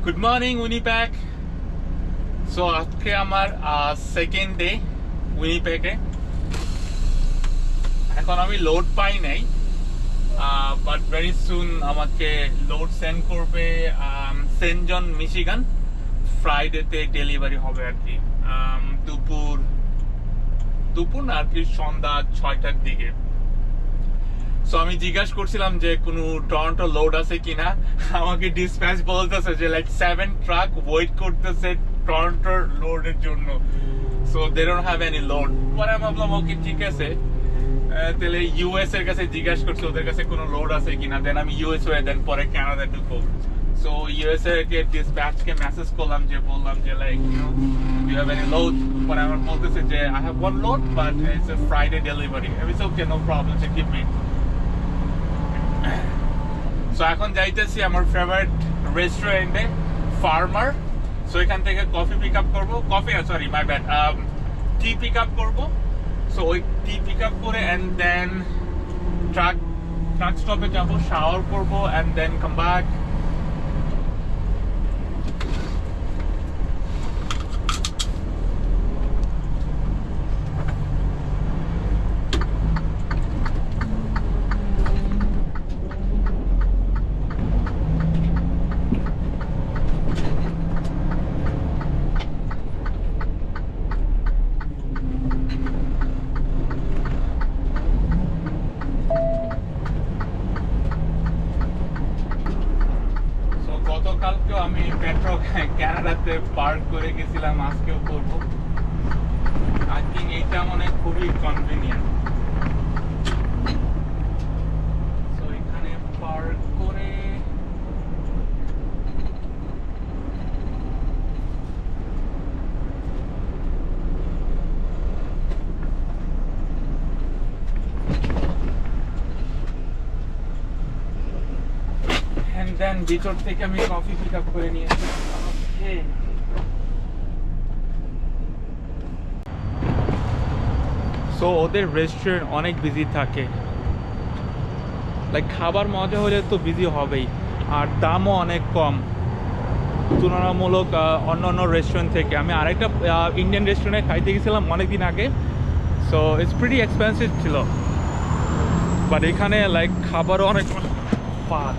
Good morning, Winnipeg. So আজকে আমার second day উইনিপেগে। এখন আমি লোড পাই নাই, বাট ভেরি সুন আমাকে লোড সেন্ড করবে সেন্ট জন মিশিগান। ফ্রাইডেতে ডেলিভারি হবে আর কি, দুপুর না আর কি সন্ধ্যা 6টার দিকে। সো আমি জিজ্ঞাসা করছিলাম যে কোনো টরন্টো লোড আছে কিনা। আমাকে ডিসপ্যাচ বলতেছে যে লাইক 7 ট্রাক ওয়েট করতেছে টরন্টোর লোডের জন্য। So they don't have any load. পরে আমি ভাবলাম ওকে ঠিক আছে, তাহলে ইউএস এর কাছে জিজ্ঞাসা করছি ওদের কাছে কোনো লোড আছে কিনা। দেন আমি ইউএস হয়ে দেন পরে কানাডা ঢুকবো। সো ইউএস এর কে ডিসপ্যাচকে মেসেজ করলাম, যে বললাম যে like you have any load. পরে আমার বলতেছে যে I have one load but it's a Friday delivery. আমি বলছি ওকে, নো প্রবলেম, সে কিপ মি। সো এখন যাইতেছি আমার ফেভারিট রেস্টুরেন্টে, ফার্মার। সো এখান থেকে কফি পিক আপ করবো, sorry my bad, tea pick up করবো। সো ওই টি পিক আপ করে অ্যান্ড দেন ট্রাক স্টপে যাবো, শাওয়ার করবো অ্যান্ড দেন কাম ব্যাক। গতকালকেও আমি পেট্রো কানাডাতে পার্ক করে গেছিলাম, আজকেও করবো। আই থিঙ্ক এইটা মানে খুবই কনভিনিয়েন্ট। সো এখানে পার্ক করে দেন ভিতর থেকে আমি কফি পিক আপ করে নিয়ে আসি। সো ওদের রেস্টুরেন্ট অনেক বিজি থাকে, লাইক খাবার মজা হলে তো বিজি হবেই, আর দামও অনেক কম তুলনামূলক অন্য রেস্টুরেন্ট থেকে। আমি আরেকটা ইন্ডিয়ান রেস্টুরেন্টে খাইতে গেছিলাম অনেকদিন আগে। সো ইটস প্রিটি এক্সপেন্সিভ ছিল, বাট এখানে লাইক খাবারও অনেক ফাক।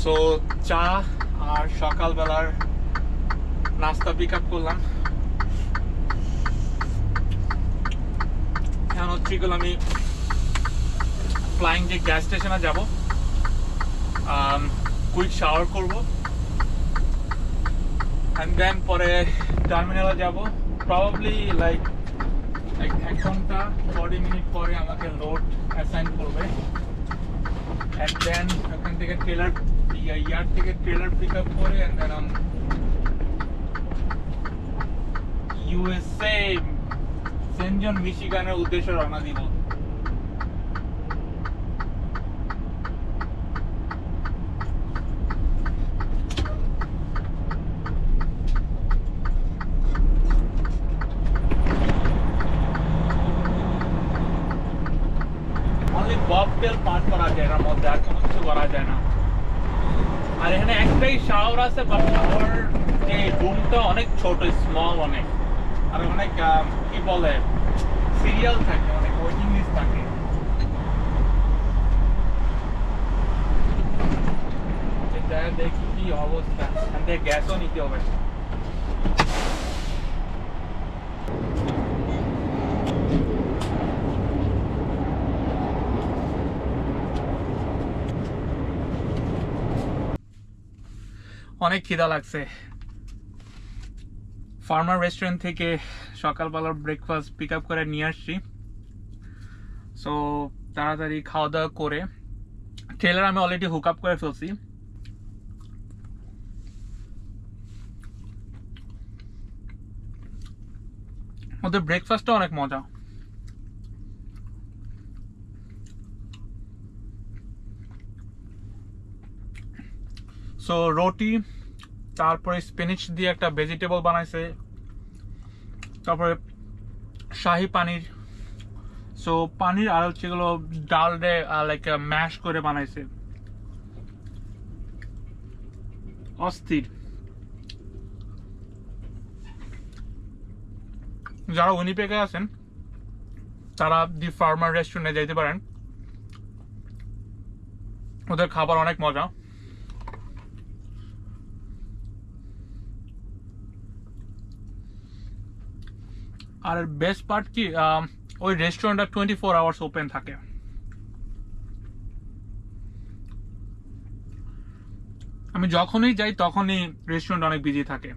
সো চা আর সকালবেলার নাস্তা পিক আপ করলাম। এখন হচ্ছে আমি ফ্লাইং যে গ্যাস স্টেশনে যাব, কুইক শাওয়ার করব অ্যান্ড দেন পরে টার্মিনালে যাব। প্রবাবলি লাইক 1 ঘন্টা 40 মিনিট পরে আমাকে লোড অ্যাসাইন করবে অ্যান্ড দেন ওখান থেকে ইয়ার্ড থেকে ট্রেলার পিক আপ করে অ্যান্ড দেন ইউএসএ সেন্ট জন মিশিগানের উদ্দেশ্যে রওনা দিব। অনলি ববটেল পার্ক করা যায় এর মধ্যে, আর কোনো কিছু করা যায় না। আর এখানে একটাই শাওয়ার আছে, বাট শাওয়ার যে রুমটা অনেক ছোট, স্মল অনেক, আর অনেক কি বলে সিরিয়াল থাকে, অনেক ওয়েটিং লিস্ট থাকে। দেখি কি অবস্থা, এখান থেকে গ্যাসও নিতে হবে। অনেক খিদা লাগছে। ফার্মার রেস্টুরেন্ট থেকে সকালবেলার ব্রেকফাস্ট পিক আপ করে নিয়ে আসছি। সো তাড়াতাড়ি খাওয়া দাওয়া করে, ট্রেলার আমি অলরেডি হুক আপ করে ফেলছি। ওদের ব্রেকফাস্টটা অনেক মজা। সো রুটি, তারপরে স্পিনিচ দিয়ে একটা ভেজিটেবল বানাইছে, তারপরে শাহি পানির, সো পানির আর হচ্ছে এগুলো ডাল দিয়ে লাইক ম্যাশ করে বানাইছে, অস্থির। যারা উইনিপেগে আছেন তারা দি ফার্মার রেস্টুরেন্টে যাইতে পারেন, ওদের খাবার অনেক মজা। আর বেস্ট পার্ট কি, ওই রেস্টুরেন্টটা 24 আওয়ার্স ওপেন থাকে। আমি যখনই যাই তখনই রেস্টুরেন্ট অনেক বিজি থাকে।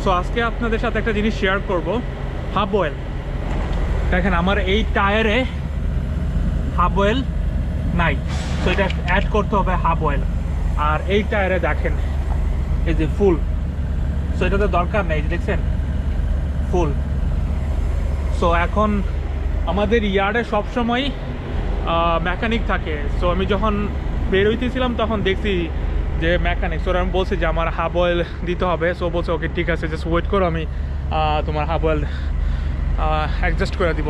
সো আজকে আপনাদের সাথে একটা জিনিস শেয়ার করব, হাব অয়েল। দেখেন আমার এই টায়ারে হাব অয়েল নাই, তো এটা অ্যাড করতে হবে হাব অয়েল। আর এই টায়ারে দেখেন এই যে ফুল, সো এটাতে দরকার নেই, দেখছেন ফুল। সো এখন আমাদের ইয়ার্ডে সবসময় মেকানিক থাকে। সো আমি যখন বের হইতেছিলাম তখন দেখছি যে মেকানিক, সো আমি বলছি যে আমার হাব অয়েল দিতে হবে। সো বলছে ওকে ঠিক আছে, জাস্ট ওয়েট করো, আমি তোমার হাব অয়েল অ্যাডজাস্ট করে দিব।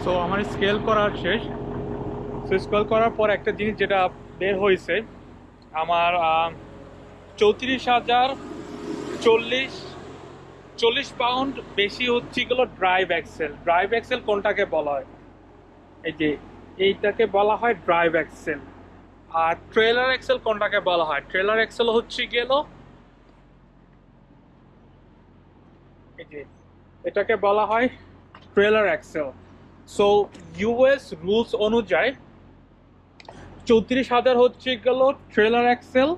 সো আমার স্কেল করার শেষ। সো স্কেল করার পর একটা জিনিস যেটা বের হয়েছে, আমার 34,040 পাউন্ড বেশি হচ্ছে এগুলো ড্রাইভ এক্সেল। ড্রাইভ এক্সেল কোনটাকে বলা হয়, এই যে এইটাকে বলা হয় ড্রাইভ এক্সেল। আর ট্রেলার এক্সেল কোনটাকে বলা হয়, ট্রেলার এক্সেল হচ্ছে গেল এই যে এটাকে বলা হয় trailer axle. So US rules অনুযায়ী 34,000 হচ্ছে গেল trailer axle,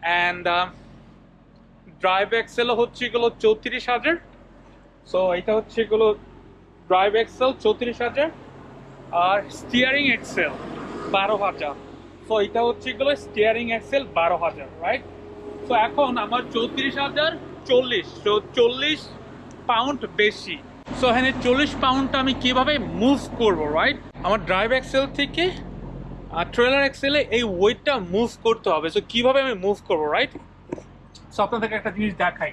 and drive axle হচ্ছে গেল 34,000। সো এটা হচ্ছে গেল ড্রাইভ এক্সেল 34,000, আর স্টিয়ারিং এক্সেল 12,000। সো এটা হচ্ছে গেল স্টিয়ারিং এক্সেল 12,000, রাইট? সো এখন আমার 34,040, সো 40 পাউন্ড বেশি। সো এখানে 40 পাউন্ডটা আমি কিভাবে মুভ করবো, রাইট? আমার ড্রাইভ এক্সেল থেকে ট্রেলার এক্সেলে এই ওয়েটটা মুভ করতে হবে। সো কিভাবে আমি মুভ করবো, রাইট? সো আপনাদেরকে একটা জিনিস দেখাই,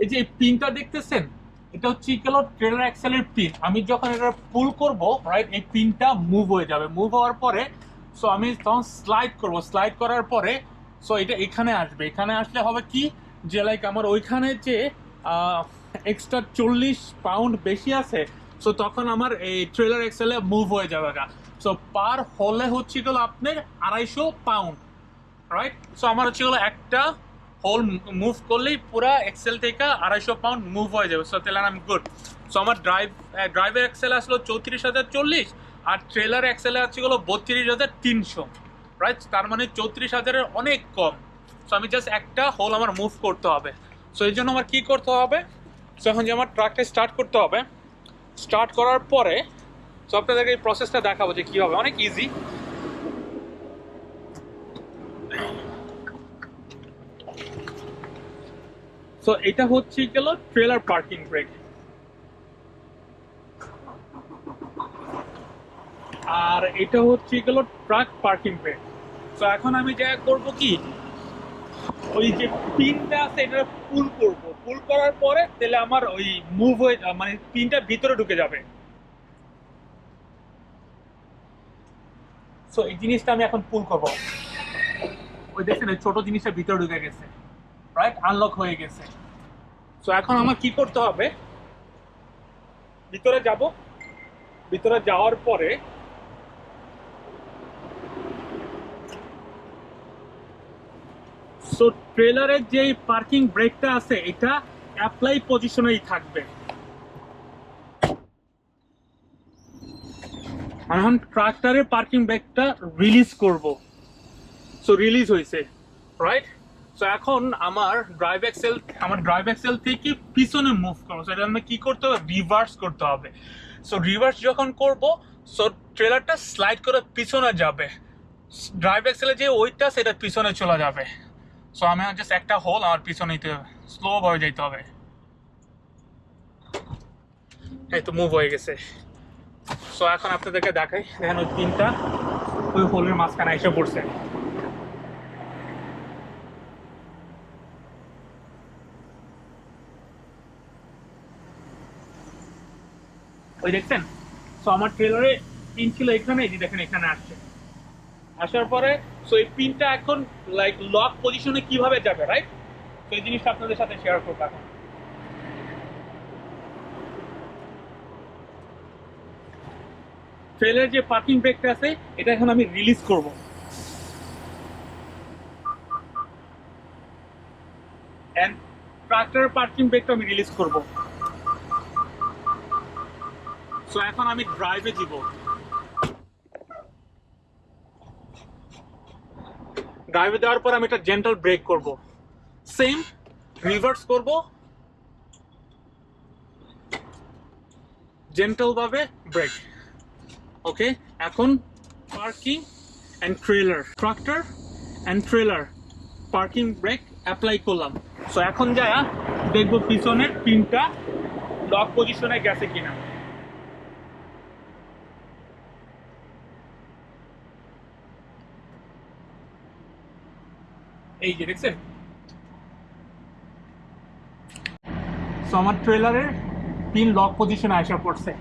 এই যে এই পিনটা দেখতেছেন, এটা হচ্ছে ট্রেলার এক্সেলের পিন। আমি যখন এটা পুল করব, রাইট, এই পিনটা মুভ হয়ে যাবে। মুভ হওয়ার পরে সো আমি তখন স্লাইড করব, স্লাইড করার পরে সো এটা এখানে আসবে। এখানে আসলে হবে কি, যে লাইক আমার ওইখানে যে এক্সট্রা 40 পাউন্ড বেশি আছে, সো তখন আমার এই ট্রেলার এক্সেলে মুভ হয়ে যাবে। সো পার হলে হচ্ছে গেলো আপনার 250 পাউন্ড, রাইট? সো আমার হচ্ছে গেলো একটা হোল মুভ করলেই পুরা এক্সেল থেকে 250 পাউন্ড মুভ হয়ে যাবে। সো তাহলে আমি গুড। সো আমার ড্রাইভের এক্সেল আসলো 34,040, আর ট্রেলার এক্সেলে আছে গেলো 32,300, রাইট? তার মানে 34,000-এর অনেক কম। সো আমি জাস্ট একটা হোল আমার মুভ করতে হবে। সো এই জন্য আমার কী করতে হবে, সো এখন যে আমার ট্রাকটা স্টার্ট করতে হবে। স্টার্ট করার পরে সো আপনাদেরকে এই প্রসেসটা দেখাবো যে কী হবে, অনেক ইজি। সো এটা হচ্ছে গেল ট্রেলার পার্কিং ব্রেক। আর এটা হচ্ছে গেল ট্রাক পার্কিং ব্রেক। তো এখন আমি যা করব কি, ওই যে পিনটা আছে এটা পুল করার পরে তাহলে আমার ওই মুভ হয়ে মানে পিনটা ভিতরে ঢুকে যাবে। সো এই জিনিসটা আমি এখন পুল করব। ওই দেখছেন ওই ছোট জিনিসটা ভিতরে ঢুকে গেছে, রাইট, আনলক হয়ে গেছে। সো এখন আমার কি করতে হবে, ভিতরে যাব, ভিতরে যাওয়ার পরে সো ট্রেলারের যে পার্কিং ব্রেকটা আছে এটা অ্যাপ্লাই পজিশনেই থাকবে। এখন ট্রাক্টরের পার্কিং ব্রেকটা রিলিজ করব। সো রিলিজ হয়েছে, রাইট। সো এখন আমার ড্রাইভ এক্সেল থেকে পিছনে মুভ করবো। সো এটা আমাকে কি করতে হবে, রিভার্স করতে হবে। সো রিভার্স যখন করব, সো ট্রেলারটা স্লাইড করে পিছনে যাবে, ড্রাইভ এক্সেলে যে ওইটা সেটা পিছনে চলে যাবে। সো আমি জাস্ট একটা হোল আমার পিছনে নিতে হবে, স্লো ভাবে যাইতে হবে। এই তো মুভ হয়ে গেছে। সো এখন আপনাদেরকে দেখাই, দেখেন ওই তিনটা ওই হোলের মাঝখানে এসে পড়ছে। ওই দেখছেন, সো আমার ট্রেলারে পিন ছিল এখানে, এই যে দেখেন এখানে আসছে, আসার পরে সো এই পিনটা এখন লাইক লক পজিশনে কিভাবে যাবে, রাইট। তো এই জিনিসটা আপনাদের সাথে শেয়ার করবো এখন। ট্রেলারের যে পার্কিং ব্রেকটা আছে এটা এখন আমি রিলিজ করব। এন্ড ট্রাক্টরের পার্কিং ব্রেকটা আমি রিলিজ করব। সো এখন আমি ড্রাইভে দিব। ড্রাইভে দেওয়ার পর আমি একটা জেন্টাল ব্রেক করব, সেম রিভার্স করব, জেন্টাল ভাবে ব্রেক। ওকে, এখন parking and trailer, tractor and trailer parking brake apply করলাম। সো এখন যায় দেখবো পিছনের পিনটা লক পজিশনে গেছে কিনা। এই যে দেখছেন, সো আমার ট্রেলারের পিন লক পজিশনে আসা পড়ছে,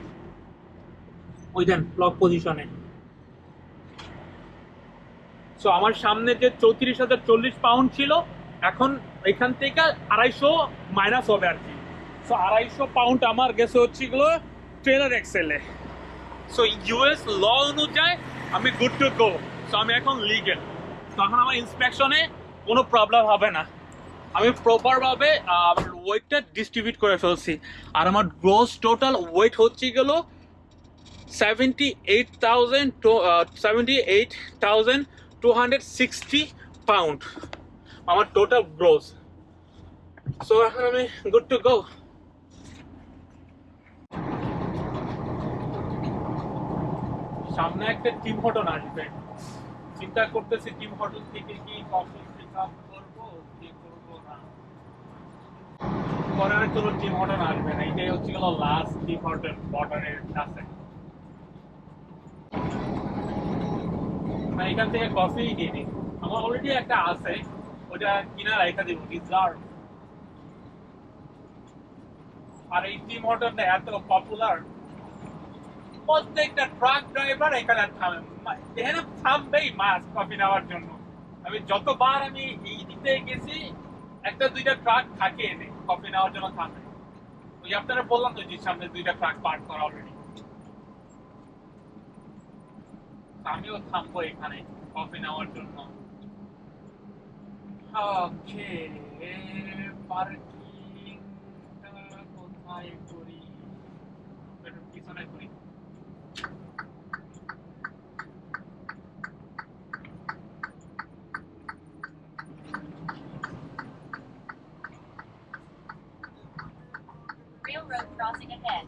ওই দেন লক পজিশনে। সো আমার সামনে যে 34,040 পাউন্ড ছিল, এখন এখান থেকে 250 মাইনাস হবে আর কি। সো 250 পাউন্ড আমার গেছে হচ্ছে এগুলো ট্রেলার এক্সেলে। সো ইউএস ল অনুযায়ী আমি গুড টু গো। সো আমি এখন লিগেল, তখন আমার ইন্সপেকশনে কোনো প্রবলেম হবে না। আমি প্রপারভাবে ওয়েটটা ডিস্ট্রিবিউট করে ফেলছি। আর আমার গ্রোস টোটাল ওয়েট হচ্ছে গেল 78,260 পাউন্ড আমার টোটাল গ্রোস। সো এখন আমি গুড টু গো। সামনে একটা টিম হোটেল আসবে, চিন্তা করতেছি টিম হোটেল থেকে কি কফি পিক আপ করবো কি করবো না। পরে আর কোনো টিম হোটেল আসবে না, এটাই হচ্ছে গেল লাস্ট টিম হোটেল বর্ডারের কাছে। এখান থেকে কফি কিনি, আমার অলরেডি একটা আছে, ওটা কিনা রাখা দিব রিজার্ভ। আর এই টিম হোটেলটা এত পপুলার, প্রত্যেকটা ট্রাক ড্রাইভার এখানে থামে, এখানে থামবেই মাস কফি নেওয়ার জন্য। আমি যতবার আমি এই দিতে গেছি একটা দুইটা ট্রাক থাকে এনে কফি নেওয়ার জন্য থামে। ওই আপনারা বললাম তো যে সামনে দুইটা ট্রাক পার্ক করা অলরেডি, আমিও থামবো এখানে কফি নেওয়ার জন্য। ওকে, পার্কিং কোথায় করি, পিছনে করি। Railroad crossing ahead.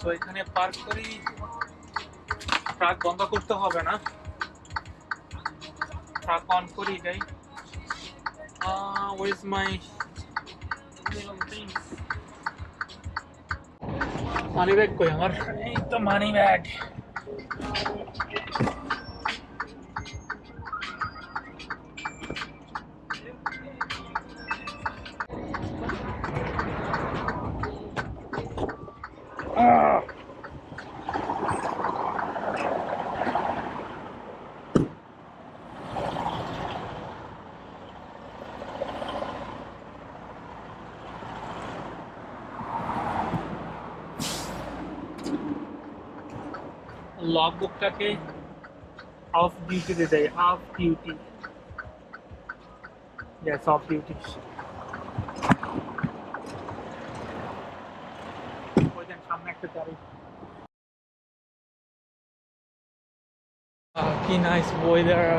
তো এখানে পার্ক করি, ট্রাক বন্ধ করতে হবে না, ট্রাক অন করি যাই। Where's my little things? Money bag কই আমার? এই তো মানি ব্যাগ। লগ বুকটাকে অফ ডিউটিতে দেয়, of duty, yes of duty. ওই দেন সামনে একটা গাড়ি। কি নাইস ওয়েদার।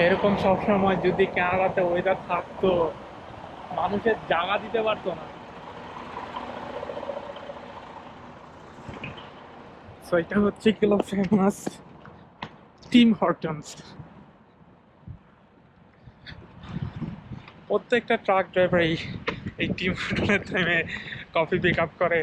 এরকম সবসময় যদি কানাডাতে ওয়েদার থাকতো, মানুষের জায়গা দিতে পারতো না। সো এটা হচ্ছে কিলো ফেমাস টিম হর্টনস। প্রত্যেকটা ট্রাক ড্রাইভার এই টিম হর্টনের টাইমে কফি পিক আপ করে।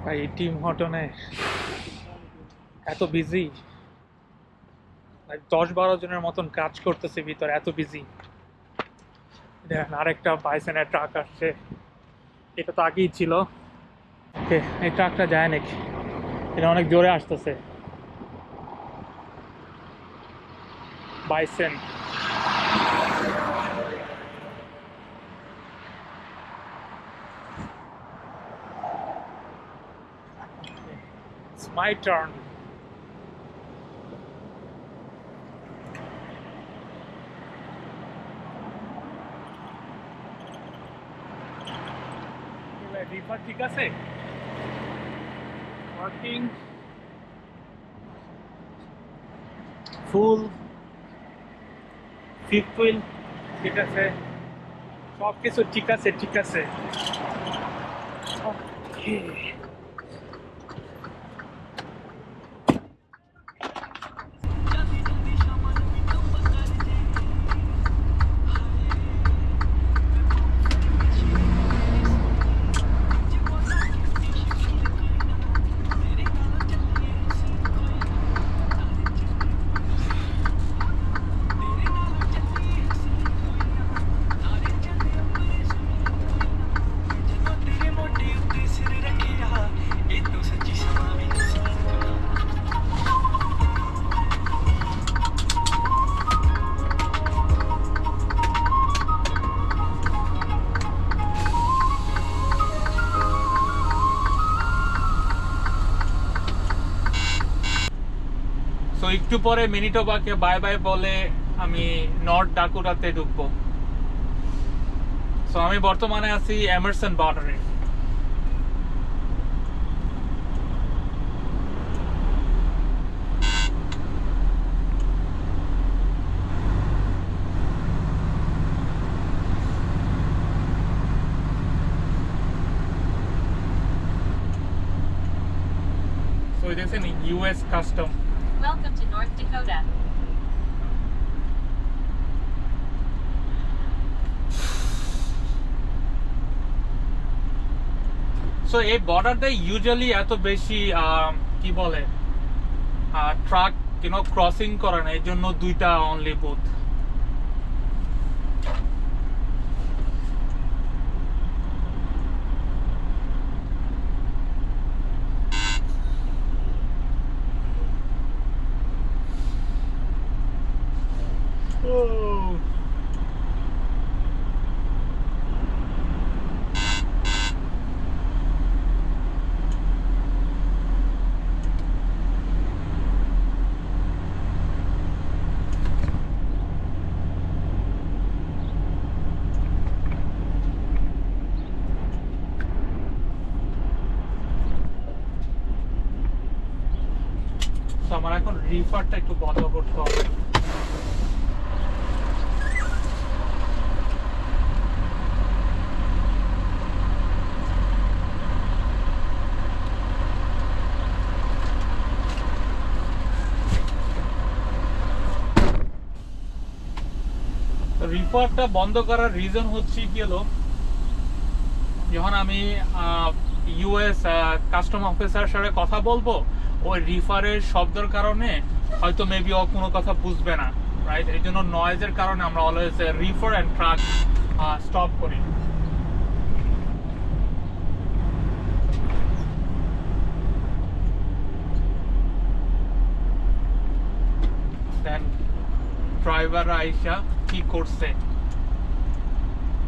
ভাই এই টিম হর্টনে এত বিজি, 10-12 জনের মতন কাজ করতেছে ভিতরে, এত বিজি। দেখেন আরেকটা বাইসেনের ট্রাক আসছে, এটা তো আগেই ছিল। ওকে, এই ট্রাকটা যায় নাকি? এটা অনেক জোরে আসতেছে। বাইসেন। It's my turn. রিফার ঠিক আছে, ওয়ার্কিং ফুল, ফিফথ হুইল ঠিক আছে, সব কিছু ঠিক আছে, ঠিক আছে। ওকে, তো একটু পরে মিনিটোবাকে বাই বাই বলে আমি নর্থ ডাকোটাতে ঢুকবো। সো আমি বর্তমানে আছি এমারসন বর্ডারে। So it is an US custom. Welcome to North Dakota. So এই বর্ডারটা ইউজুয়ালি এত বেশি কি বলে ট্রাক ক্রসিং করে না, এই জন্য দুইটা অনলি বুথ। আমার এখন রিফারটা একটু বন্ধ করতে হবে। রিফারটা বন্ধ করার রিজন হচ্ছে কি হলো, যখন আমি ইউএস কাস্টম অফিসার সাথে কথা বলবো, ওই রিফারের শব্দের কারণে হয়তো মেবি ও কোনো কথা বুঝবে না, রাইট? এই জন্য নয়েজের কারণে আমরা অলওয়েজ রিফার অ্যান্ড ট্রাক স্টপ করি। দেন ড্রাইভার আইসা কি করছে,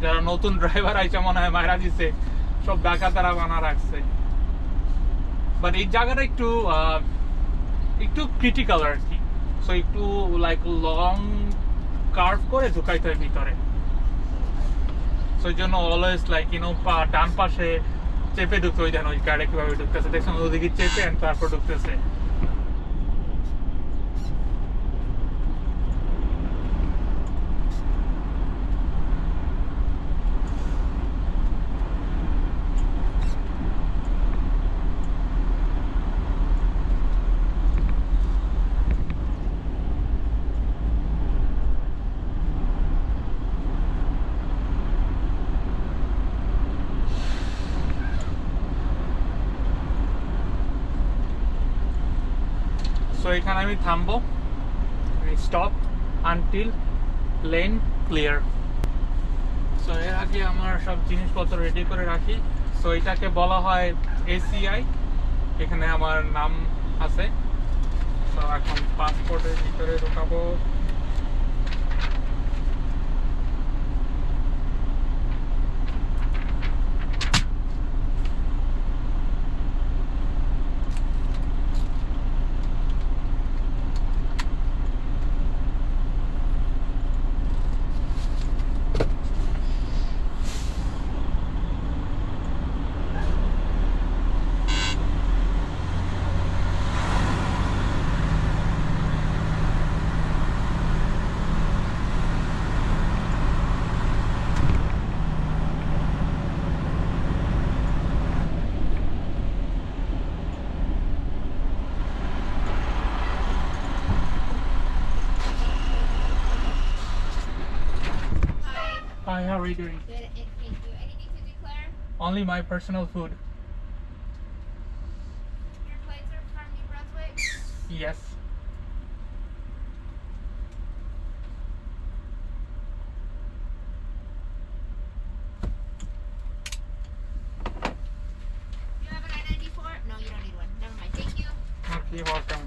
যারা নতুন ড্রাইভার আইসা মনে হয় মায়েরা দিছে, সব ডাকা তারা বানা রাখছে। বাট এই জায়গাটা একটু একটু ক্রিটিক্যাল আর কি, সো একটু লাইক লং কার্ভ করে ঢুকাইতে হয় ভিতরে। সো এই জন্য অলওয়েজ লাইক ডান পাশে চেপে ঢুকতে, ওই দেন ওই গাড়ি কিভাবে ঢুকতেছে দেখছেন, ওদিকে চেপে তারপর ঢুকতেছে। সো এখানে আমি থামবো, stop until lane clear. So এর আগে আমার সব জিনিসপত্র রেডি করে রাখি। সো এটাকে বলা হয় এসিআই, এখানে আমার নাম আছে। সো এখন পাসপোর্টের ভিতরে ঢোকাবো। Hi, how are you doing? Good, and thank you. Anything to declare? Only my personal food. Your flights are from New Brunswick? Yes. You have an I-94? No, you don't need one. Never mind. Thank you. Okay, welcome.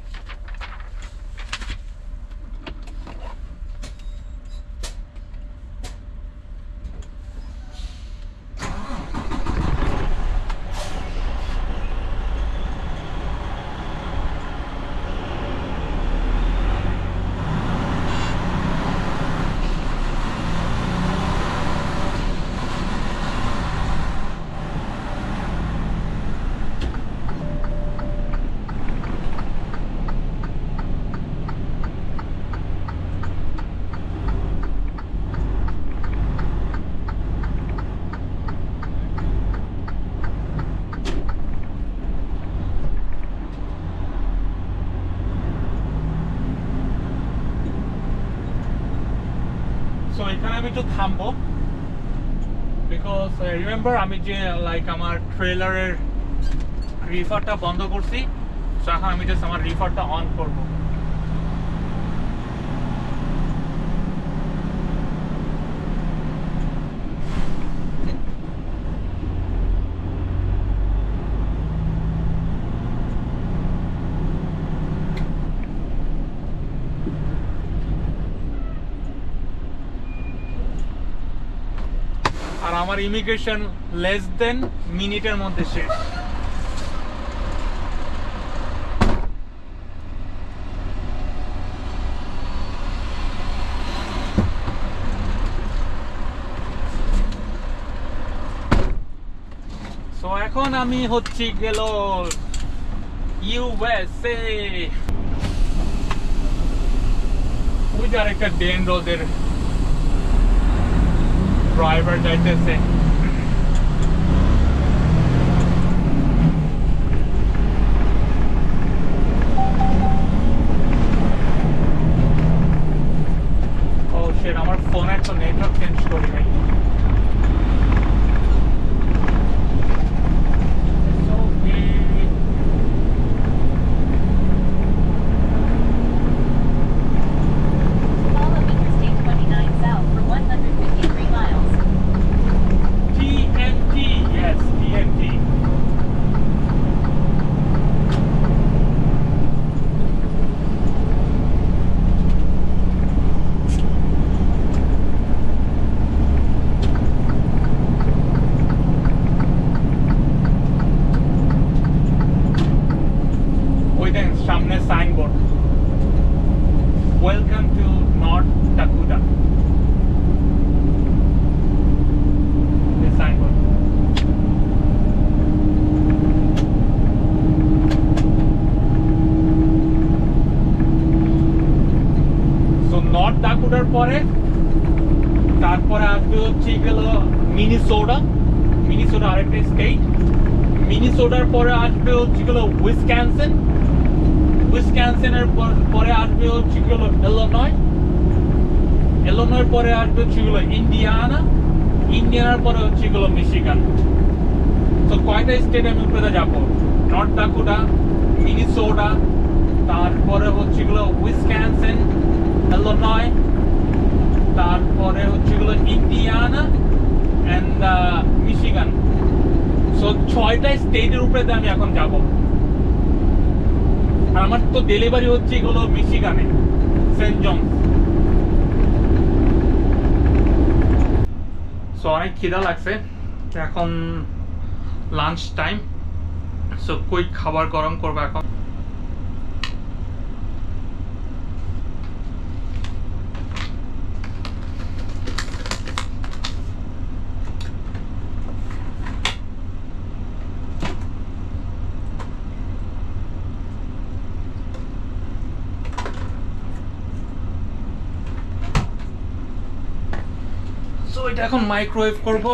So এখানে আমি একটু থামবো, because remember আমি যে like আমার ট্রেলারের রিফারটা বন্ধ করছি, so এখন আমি জাস্ট আমার রিফারটা অন করবো। আর আমার ইমিগ্রেশন লেস দেন মিনিটের মধ্যে শেষ। সো এখন আমি হচ্ছি গেল ইউএসএ। ওই যে আরেকটা ডেন রোডের ড্রাইভার যাইতেছে। ও শিট, আমার ফোনে তো নেটওয়ার্ক চেঞ্জ করি নাই। Follow Interstate 29 south for 153 miles. TNT, yes, TNT. ওই দেন সামনে signboard, welcome to North Dakota, signboard. So North ডাকুটার পরে তারপরে আসবে হচ্ছে গেল মিনিসোটা। মিনিসোটা আরেকটা স্টেট। মিনিসোটার পরে আসবে হচ্ছে গেল উইসকনসিন। উইসকনসিনের পরে আসবে হচ্ছে গেল ইলিনয়। ইলিনয়ের পরে আসবে হচ্ছে গেল ইন্ডিয়ানা। ইন্ডিয়ানার পরে হচ্ছে গেল মিশিগান। তো কয়টা স্টেট আমি উপরে যাবো? নর্থ ডাকোটা, মিনিসোটা, তারপরে হচ্ছে গেল উইসকনসিন, ইলিনয়, তারপরে হচ্ছে গেল ইন্ডিয়ানা এন্ড মিশিগান। সো 6টা স্টেটের উপরে আমি এখন যাব। আর আমার তো ডেলিভারি হচ্ছে এগুলো মিশিগানে, সেন্ট জনস। সো অনেক খিদা লাগছে, এখন লাঞ্চ টাইম। সো কুইক খাবার গরম করবো এখন। সো এটা এখন মাইক্রোওয়েভ করব।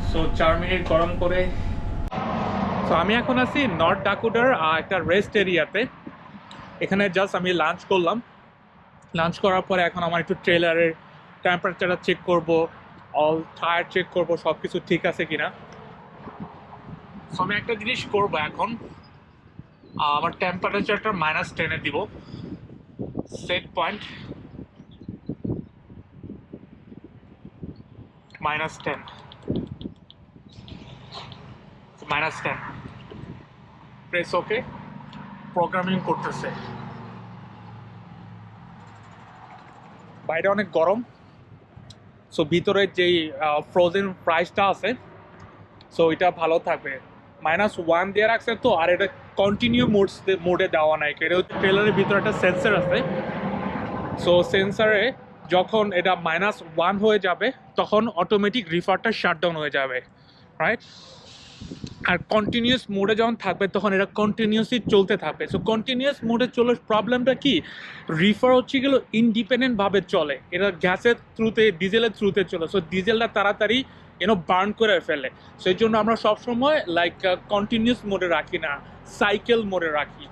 সো 4 মিনিট গরম করে। তো আমি এখন আছি নর্থ ডাকোটার একটা রেস্ট এরিয়াতে। এখানে জাস্ট আমি লাঞ্চ করলাম। লাঞ্চ করার পরে এখন আমার একটু ট্রেলারের টেম্পারেচারটা চেক করব, অল টায়ার চেক করব, সব কিছু ঠিক আছে কিনা। সো আমি একটা জিনিস করব এখন, আমার টেম্পারেচারটা -10-এ দিব। সেট পয়েন্ট -10, -10, প্রেস ওকে। প্রোগ্রামিং করতেছে। বাইরে অনেক গরম। সো ভিতরে যেই ফ্রোজেন প্রাইসটা আছে, সো এটা ভালো থাকবে। -1 দিয়ে রাখছে তো, আর এটা কন্টিনিউ মোডে দেওয়া নাই। এটা হচ্ছে ট্রেলারের ভিতরে একটা সেন্সর আছে। সো সেন্সারে যখন এটা -1 হয়ে যাবে তখন অটোমেটিক রিফারটা শাটডাউন হয়ে যাবে, রাইট? আর কন্টিনিউয়াস মোডে যখন থাকবে তখন এটা কন্টিনিউয়াসলি চলতে থাকবে। সো কন্টিনিউয়াস মোডে চলে প্রবলেমটা কি, রিফার হচ্ছে গেলো ইন্ডিপেন্ডেন্টভাবে চলে। এটা গ্যাসের থ্রুতে, ডিজেলের থ্রুতে চলে। সো ডিজেলটা তাড়াতাড়ি বার্ন করে ফেলে। সেই জন্য আমরা সবসময় লাইক কন্টিনিউয়াস মোডে রাখি না, সাইকেল মোডে রাখি।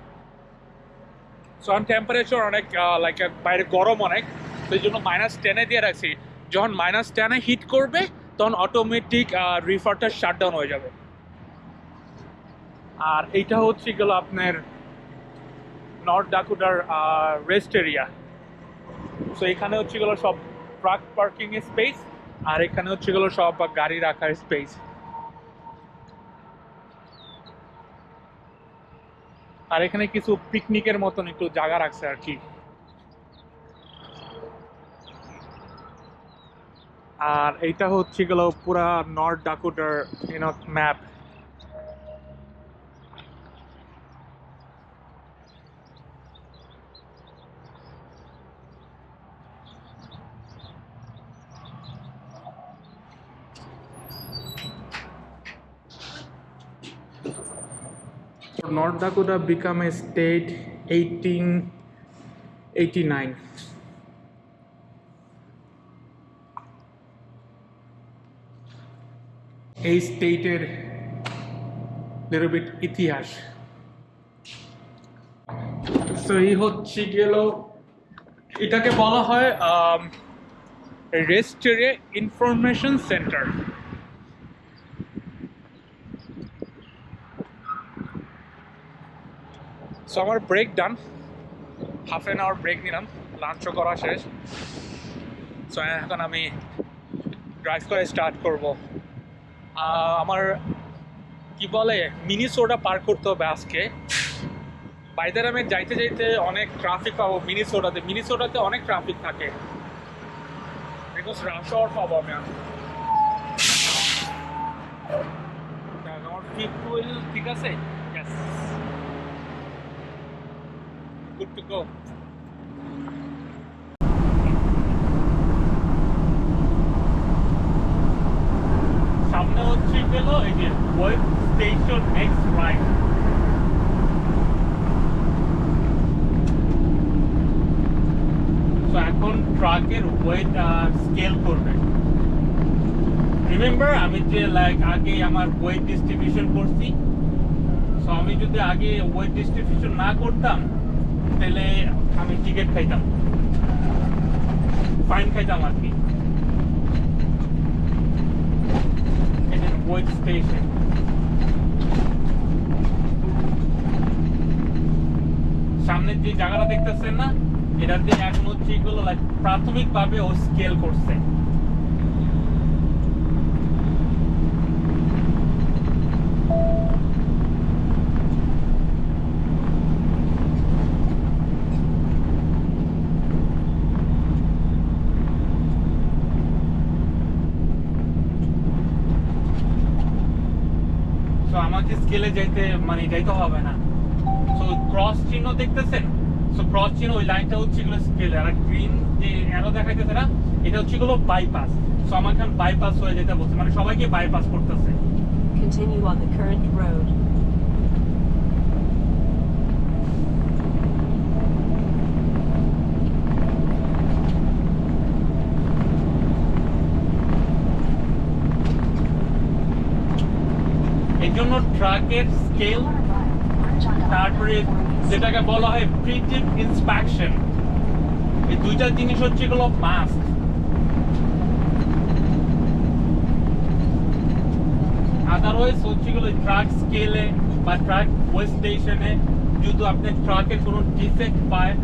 সো আমি টেম্পারেচার অনেক লাইক বাইরে গরম অনেক, সেই জন্য -10-এ দিয়ে রাখছি। যখন -10-এ হিট করবে তখন অটোমেটিক রিফারটা শাটডাউন হয়ে যাবে। আর এইটা হচ্ছে গেল আপনার নর্থ ডাকোটার রেস্ট এরিয়া। সো এখানে হচ্ছে গেল সব ট্রাক পার্কিং স্পেস, আর এখানে হচ্ছে গেল সব গাড়ি রাখার স্পেস। আর এখানে কিছু পিকনিকের মতন একটু জায়গা রাখছে আর কি। আর এইটা হচ্ছে গেল পুরা নর্থ ডাকোটার map. North Dakota became a state 1889. এই স্টেটের লিটল বিট ইতিহাস। সো এই হচ্ছে গেল, এটাকে বলা হয় rest area information centre. So আমার break done, half an hour break নিলাম, লাঞ্চও করা শেষ। সো এখন আমি ড্রাইভ করে স্টার্ট করব। আমার কি বলে মিনিসোটা পার করতে হবে আজকে। বাইদের আমি যাইতে যাইতে অনেক ট্রাফিক পাবো মিনিসোটাতে অনেক ট্রাফিক থাকে, বিকজ রাশ আওয়ার পাবো আমি। আমার ফিউল ঠিক আছে, ইয়েস, গুড টু গো। সামনে হচ্ছে গেল এই যে web station next write. So এখন ট্রাকের ওয়েট স্কেল করবে। রিমেম্বার আমি যে লাইক আগে আমার ওয়েট ডিস্ট্রিবিউশন করছি, সো আমি যদি আগে ওয়েট ডিস্ট্রিবিউশন না করতাম তাহলে আমি টিকিট খাইতাম, ফাইন খাইতাম আর কি। ওয়েট স্টেশন সামনে যে জায়গাটা দেখতেছেন না, এটাতে এখন হচ্ছে এগুলো লাইক প্রাথমিকভাবে ও স্কেল করছে। আমাকে স্কেলে যাইতে যাইতে হবে না। সো ক্রস চিহ্ন দেখতেছেন, সো ক্রস চিহ্ন ওই লাইনটা হচ্ছে এগুলো স্কেলে, আর গ্রিন যে অ্যারো দেখাইতেছে না, এটা হচ্ছে এগুলো বাইপাস। সো আমার এখন বাইপাস হয়ে যেতে বলছে, মানে সবাইকে বাইপাস করতেছে। Continue on the current road. এই জন্য ট্রাকের স্কেল, তারপরে যেটাকে বলা হয় প্রিটিভ ইন্সপেকশন, এই দুইটা জিনিস হচ্ছে এগুলো মাস্ট। আদারওয়াইজ হচ্ছে এগুলো ট্রাক স্কেলে বা ট্রাক ওয়েট স্টেশনে যদি আপনি ট্রাকের কোনো ডিফেক্ট পায়,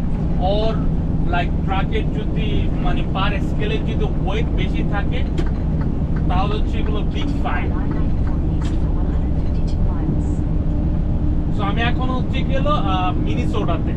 ওর লাইক ট্রাকের যদি পার স্কেলে যদি ওয়েট বেশি থাকে, তাহলে হচ্ছে এগুলো বিগ ফাইন। সো আমি এখন হচ্ছে গেল মিনিসোটাতে।